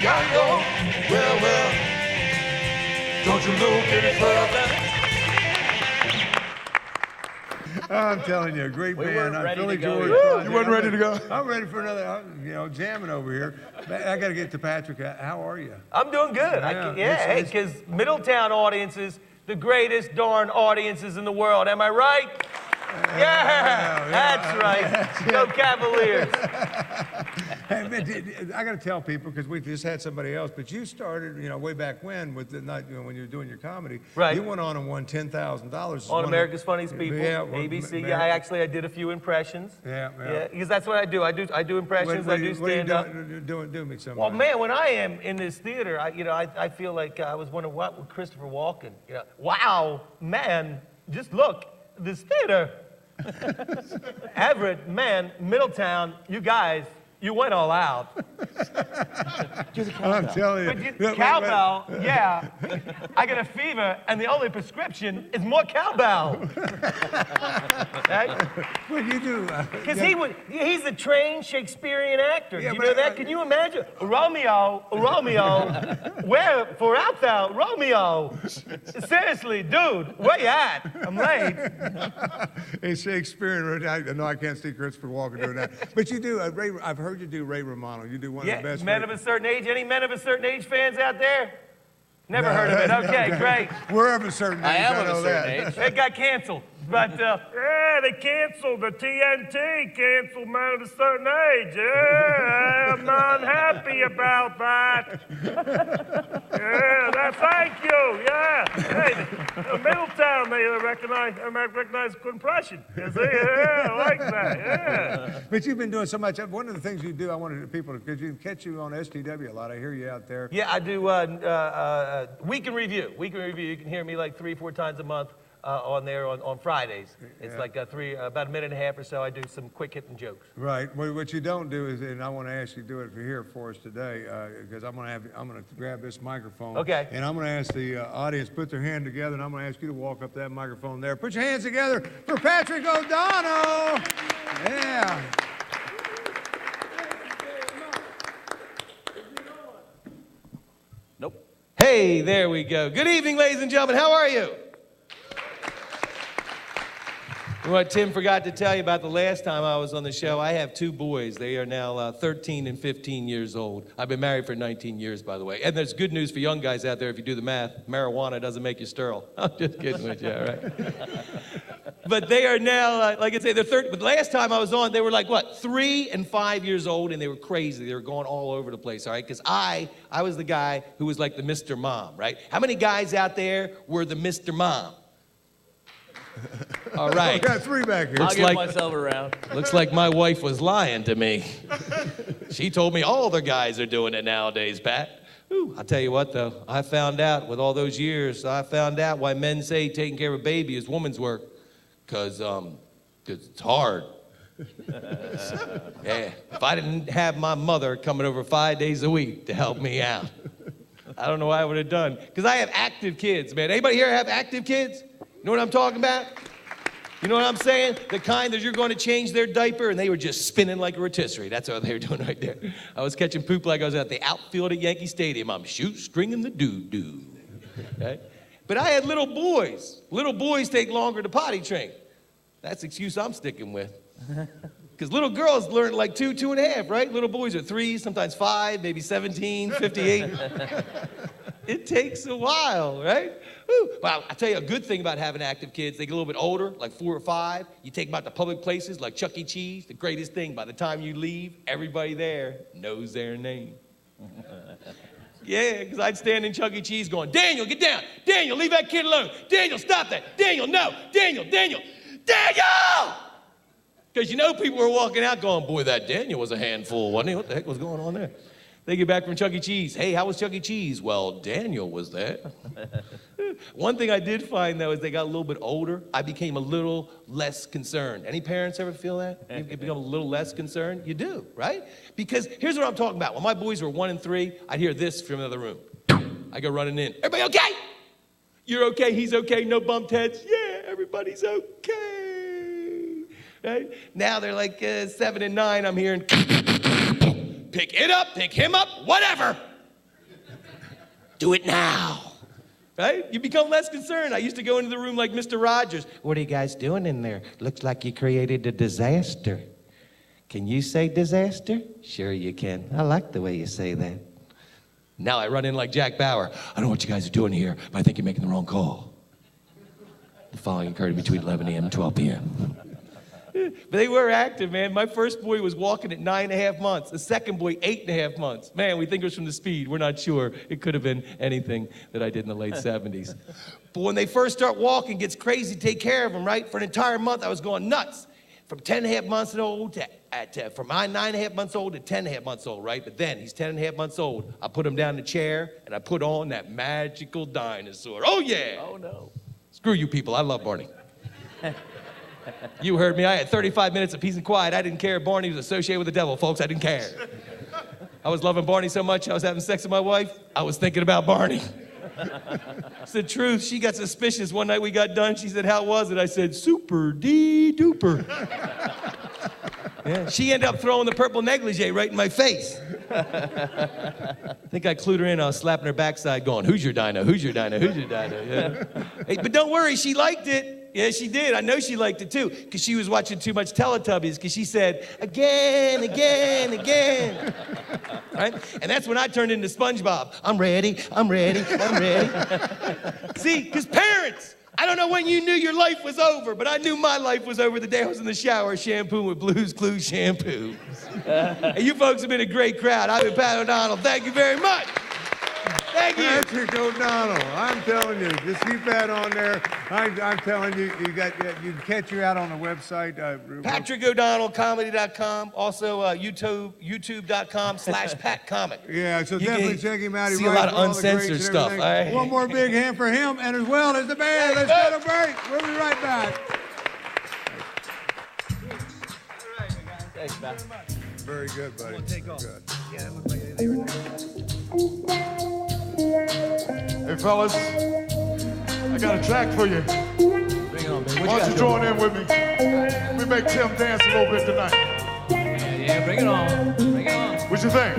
gotta go. Well, don't you look any further. I'm telling you, a great band. I'm Philly George. You wasn't ready to go? I'm ready for another, jamming over here. I got to get to Patrick. How are you? I'm doing good. Yeah. Because Middletown audiences, the greatest darn audiences in the world. Am I right? Yeah, that's right. Go Cavaliers. Hey, I got to tell people, because we just had somebody else, but you started, way back when with the night, when you were doing your comedy. Right. You went on and won $10,000 On America's Funniest People. Yeah, ABC. I did a few impressions. Yeah. Because that's what I do. I do impressions. I do stand up. Do me some. Well, man, when I am in this theater, I feel like I was wondering what would Christopher Walken. Wow, man, just look, this theater. Everett, man, Middletown, you guys, you went all out. I'm telling you. Cowbell, yeah. I got a fever, and the only prescription is more cowbell. Right? What do you do? Because he's a trained Shakespearean actor. Yeah, You know that? Can you imagine? Romeo, where for out thou, Romeo? Seriously, dude, where you at? I'm late. It's Shakespearean. No, I can't see Christopher Walken doing that. But you do. I've heard you do Ray Romano. You do one of the best. Men of a certain age. Any men of a certain age fans out there? Never heard of it. Okay, great. We're of a certain age. I am of a certain age. It got canceled. But, they canceled the TNT, canceled men of a certain age. Yeah, I'm not happy about that. Thank you, yeah. Hey, Middletown, they recognize good impression. You see, yeah, I like that, yeah. But you've been doing so much. One of the things you do, I wanted people to, because you can catch you on STW a lot. I hear you out there. Yeah, I do Week in Review. Week in Review, you can hear me like 3-4 times a month. On there on Fridays. It's like about a minute and a half or so. I do some quick hitting jokes. Right. Well, what you don't do is, and I want to ask you to do it here for us today, because I'm going to grab this microphone. Okay. And I'm going to ask the audience put their hand together, and I'm going to ask you to walk up that microphone there. Put your hands together for Patrick O'Donnell. Yeah. Nope. Hey, there we go. Good evening, ladies and gentlemen. How are you? What Tim forgot to tell you about the last time I was on the show, I have 2 boys. They are now 13 and 15 years old. I've been married for 19 years, by the way. And there's good news for young guys out there if you do the math. Marijuana doesn't make you sterile. I'm just kidding with you, all right? But they are now, like I say, they're 30. But last time I was on, they were like, 3 and 5 years old, and they were crazy. They were going all over the place, all right? Because I was the guy who was like the Mr. Mom, right? How many guys out there were the Mr. Mom? All right. I've got 3 back here. I'll give myself a round. Looks like my wife was lying to me. She told me all the guys are doing it nowadays, Pat. Ooh, I'll tell you what, though. I found out with all those years, I found out why men say taking care of a baby is woman's work. Because it's hard. Yeah. If I didn't have my mother coming over 5 days a week to help me out, I don't know what I would have done. Because I have active kids, man. Anybody here have active kids? You know what I'm talking about? You know what I'm saying? The kind that you're going to change their diaper and they were just spinning like a rotisserie. That's what they were doing right there. I was catching poop like I was at the outfield at Yankee Stadium. I'm shoestringing the doo-doo. Okay? But I had little boys. Little boys take longer to potty train. That's the excuse I'm sticking with. Because little girls learn like 2, 2.5, right? Little boys are 3, sometimes 5, maybe 17, 58. It takes a while, right? Woo. Well, I'll tell you a good thing about having active kids. They get a little bit older, like 4 or 5. You take them out to public places like Chuck E. Cheese. The greatest thing, by the time you leave, everybody there knows their name. Yeah, because I'd stand in Chuck E. Cheese going, Daniel, get down. Daniel, leave that kid alone. Daniel, stop that. Daniel, no. Daniel. Daniel! Because you know people were walking out going, boy, that Daniel was a handful, wasn't he? What the heck was going on there? They get back from Chuck E. Cheese. Hey, how was Chuck E. Cheese? Well, Daniel was there. One thing I did find, though, is they got a little bit older. I became a little less concerned. Any parents ever feel that? You become a little less concerned? You do, right? Because here's what I'm talking about. When my boys were 1 and 3, I'd hear this from another room. I go running in. Everybody okay? You're okay, he's okay, no bumped heads. Yeah, everybody's okay. Right? Now they're like 7 and 9. I'm hearing, pick it up, pick him up, whatever. Do it now. Right? You become less concerned. I used to go into the room like Mr. Rogers. What are you guys doing in there? Looks like you created a disaster. Can you say disaster? Sure you can. I like the way you say that. Now I run in like Jack Bauer. I don't know what you guys are doing here, but I think you're making the wrong call. The following occurred between 11 a.m. and 12 p.m. But they were active, man. My first boy was walking at 9.5 months. The second boy, 8.5 months. Man, we think it was from the speed. We're not sure. It could have been anything that I did in the late 70s. But when they first start walking, it gets crazy to take care of them, right? For an entire month, I was going nuts. From 10.5 months old from 9.5 months old to 10.5 months old, right? But then he's 10.5 months old. I put him down in the chair, and I put on that magical dinosaur. Oh, yeah. Oh, no. Screw you people. I love Barney. You heard me. I had 35 minutes of peace and quiet. I didn't care. Barney was associated with the devil, folks. I didn't care. I was loving Barney so much, I was having sex with my wife. I was thinking about Barney. It's the truth. She got suspicious one night we got done. She said, how was it? I said, super duper. Yeah. She ended up throwing the purple negligee right in my face. I think I clued her in. I was slapping her backside going, who's your dino? Who's your dino? Who's your dino? Yeah. Hey, but don't worry, she liked it. Yeah, she did. I know she liked it too, because she was watching too much Teletubbies, because she said, again, again, again. Right? And that's when I turned into SpongeBob. I'm ready, I'm ready, I'm ready. See, because parents, I don't know when you knew your life was over, but I knew my life was over the day I was in the shower shampooing with Blue's Clues shampoo. And you folks have been a great crowd. I've been Pat O'Donnell. Thank you very much. Thank you. Patrick O'Donnell. I'm telling you, just keep that on there. I'm telling you, you can catch you out on the website. PatrickO'DonnellComedy.com. Also, YouTube.com/PatComic. Yeah, so definitely check him out. He see a lot of uncensored stuff. All right. One more big hand for him, and as well as the band. Let's go to break. We'll be right back. Thanks, man. Very good, buddy. Take off. Good. Yeah, that looks like they were nice. Hey, fellas, I got a track for you. Bring it on, man. Why don't you join in with me? We make Tim dance a little bit tonight. Yeah, bring it on. Bring it on. What you think?